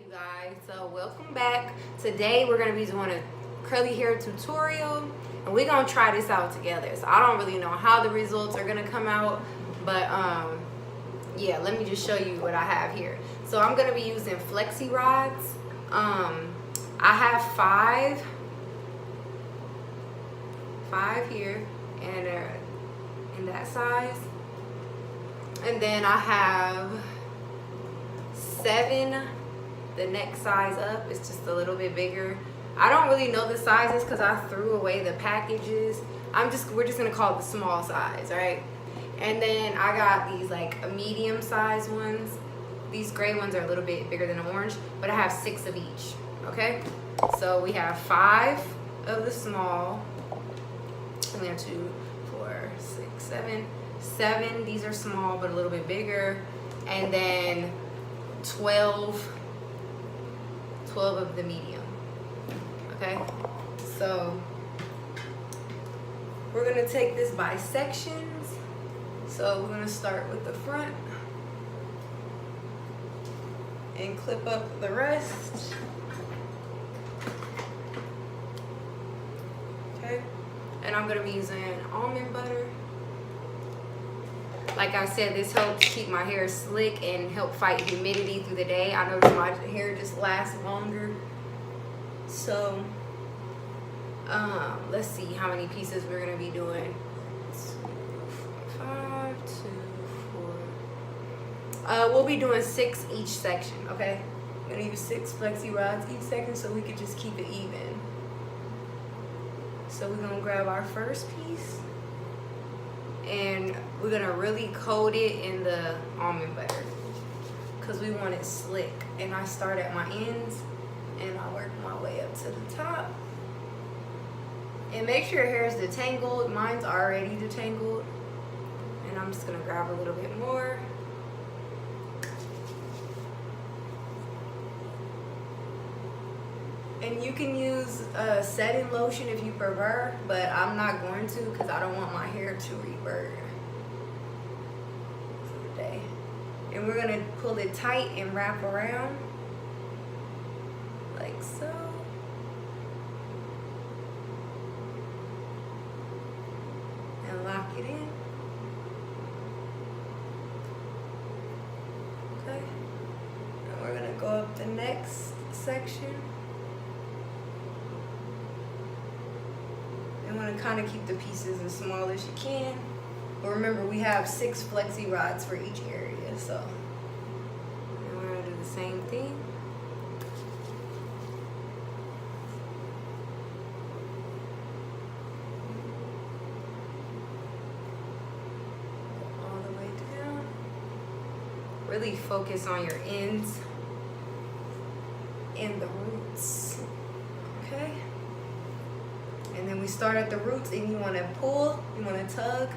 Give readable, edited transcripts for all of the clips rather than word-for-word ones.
guys, so welcome back. Today we're going to be doing a curly hair tutorial and we're going to try this out together. So I don't really know how the results are going to come out, but yeah, let me just show you what I have here. So I'm going to be using Flexi rods. I have five here, and they're in that size, and then I have 7 the next size up. It's just a little bit bigger. I don't really know the sizes because I threw away the packages. We're just gonna call it the small size, right? And then I got these like a medium size ones. These gray ones are a little bit bigger than the orange, but I have 6 of each. Okay, so we have 5 of the small, and we have 2, 4, 6, 7. These are small but a little bit bigger, and then 12 of the medium. Okay, so we're gonna take this by sections. So we're gonna start with the front and clip up the rest. Okay, and I'm gonna be using almond butter. Like I said, this helps keep my hair slick and help fight humidity through the day. I notice my hair just lasts longer. So, let's see how many pieces we're gonna be doing. 2, 4, 5, 2, 4. We'll be doing 6 each section, okay? I'm gonna use 6 Flexi rods each section so we could just keep it even. So we're gonna grab our first piece, and we're gonna really coat it in the almond butter because we want it slick. And I start at my ends and I work my way up to the top. And make sure your hair is detangled. Mine's already detangled. And I'm just gonna grab a little bit more. And you can use setting lotion if you prefer, but I'm not going to because I don't want my hair to revert today. And we're gonna pull it tight and wrap around like so. And lock it in. Okay. And we're gonna go up the next section. You want to kind of keep the pieces as small as you can. But remember, we have 6 Flexi rods for each area, so and we're going to do the same thing. All the way down. Really focus on your ends and the roots, okay? And then we start at the roots, and you want to pull, you want to tug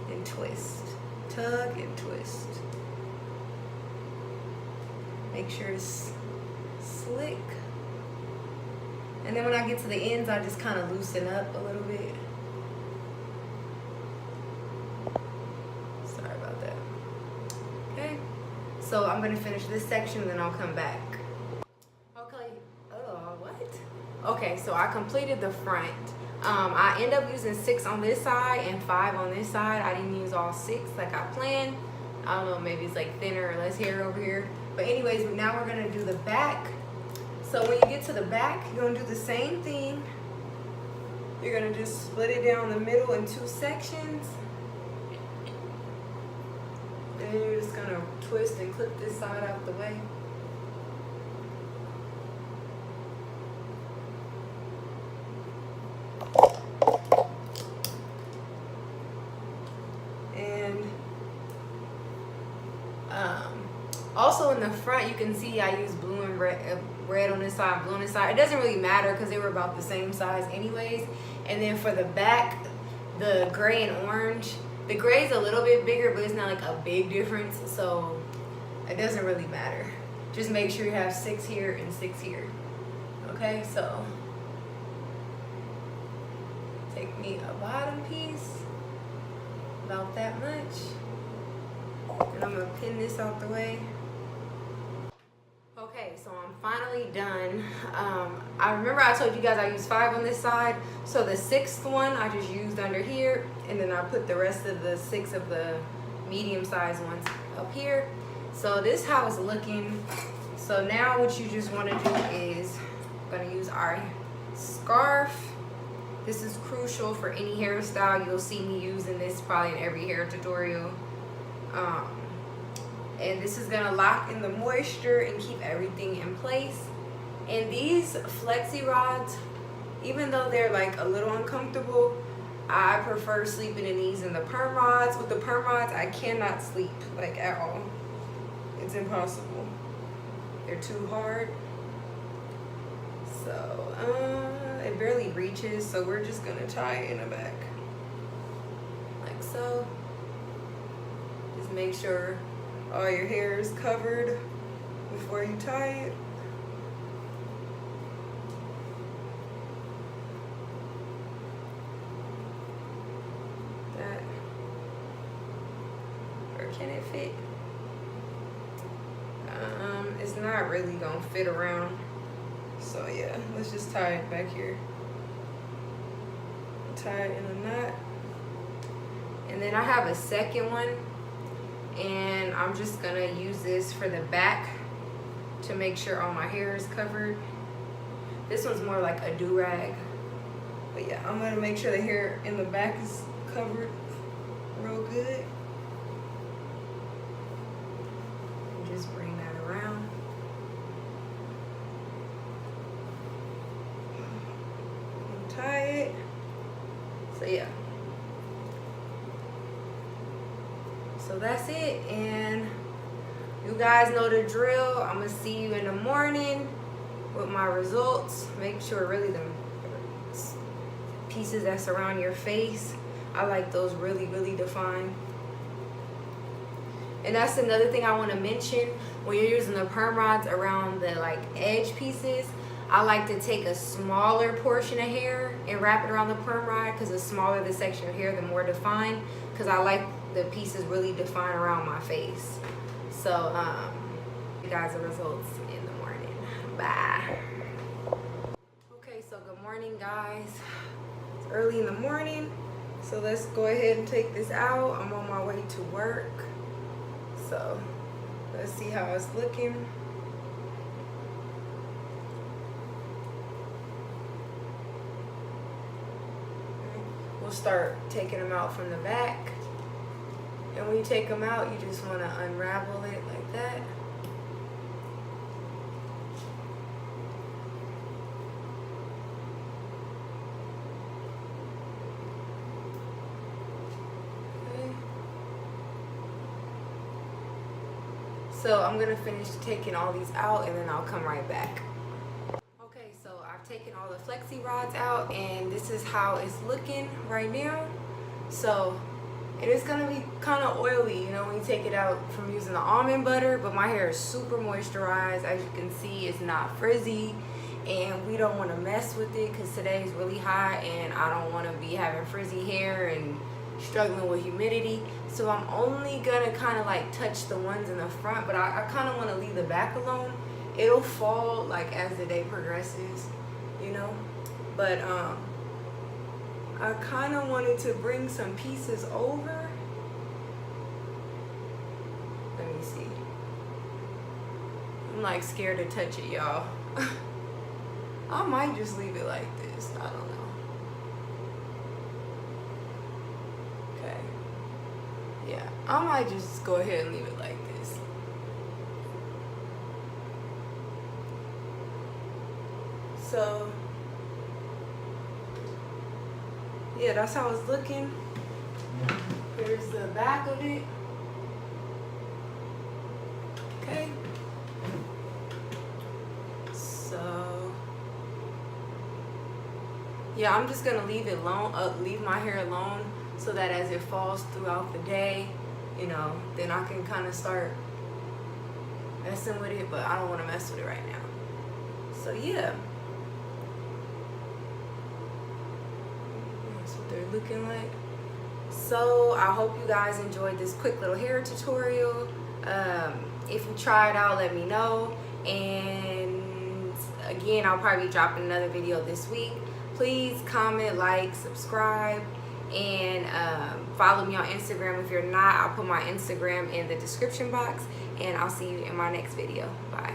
and twist. Tug and twist. Make sure it's slick. And then when I get to the ends, I just kind of loosen up a little bit. Sorry about that. Okay, so I'm going to finish this section, and then I'll come back. Okay, so I completed the front. I end up using 6 on this side and 5 on this side. I didn't use all 6 like I planned. I don't know, maybe it's like thinner or less hair over here. But anyways, now we're gonna do the back. So when you get to the back, you're gonna do the same thing. You're gonna just split it down the middle in 2 sections. Then you're just gonna twist and clip this side out the way. Also in the front, you can see I use blue and red on this side, blue on this side. It doesn't really matter because they were about the same size anyways. And then for the back, the gray and orange. The gray is a little bit bigger, but it's not like a big difference, so it doesn't really matter. Just make sure you have 6 here and 6 here. Okay, so take me a bottom piece, about that much. And I'm gonna pin this out the way. Okay, so I'm finally done. I remember I told you guys I used 5 on this side. So the 6th one I just used under here, and then I put the rest of the 6 of the medium sized ones up here. So this how it's looking. So now what you just want to do is, I'm gonna use our scarf. This is crucial for any hairstyle. You'll see me using this probably in every hair tutorial. And this is gonna lock in the moisture and keep everything in place. And these Flexi rods, even though they're like a little uncomfortable, I prefer sleeping in these than the perm rods. With the perm rods, I cannot sleep like at all. It's impossible. They're too hard. So it barely reaches, so we're just gonna tie it in the back like so. Just make sure all your hair is covered before you tie it. That, or can it fit? It's not really gonna fit around. So yeah, let's just tie it back here. Tie it in a knot. And then I have a second one, and I'm just gonna use this for the back to make sure all my hair is covered. This one's more like a do-rag. But yeah, I'm gonna make sure the hair in the back is covered real good. And just bring that around. And tie it. So yeah. So that's it, and you guys know the drill. I'm gonna see you in the morning with my results. Make sure really the pieces that surround your face, I like those really, really defined. And that's another thing I want to mention. When you're using the perm rods around the like edge pieces, I like to take a smaller portion of hair and wrap it around the perm rod, because the smaller the section of hair, the more defined, because I like the pieces really defined around my face. So you guys the results in the morning. Bye. Okay, so good morning guys. It's early in the morning, so let's go ahead and take this out. I'm on my way to work, so let's see how it's looking. We'll start taking them out from the back. And when you take them out, you just want to unravel it like that. Okay. So I'm going to finish taking all these out, and then I'll come right back. Okay, so I've taken all the Flexi rods out, and this is how it's looking right now. So it is gonna be kind of oily, you know, when you take it out from using the almond butter, but my hair is super moisturized. As you can see, it's not frizzy, and we don't want to mess with it because today is really hot and I don't want to be having frizzy hair and struggling with humidity. So I'm only gonna kind of like touch the ones in the front, but I kind of want to leave the back alone. It'll fall like as the day progresses, you know, but I kind of wanted to bring some pieces over. Let me see. I'm like scared to touch it, y'all. I might just leave it like this. I don't know. Okay. Yeah, I might just go ahead and leave it like this. So yeah, that's how it's looking. Here's the back of it. Okay. So yeah, I'm just gonna leave it alone, leave my hair alone, so that as it falls throughout the day, you know, then I can kind of start messing with it, but I don't want to mess with it right now. So yeah. They're looking like. So I hope you guys enjoyed this quick little hair tutorial. If you try it out, let me know, And again, I'll probably be dropping another video this week. Please comment, like, subscribe, and follow me on Instagram. If you're not, I'll put my Instagram in the description box, and I'll see you in my next video. Bye.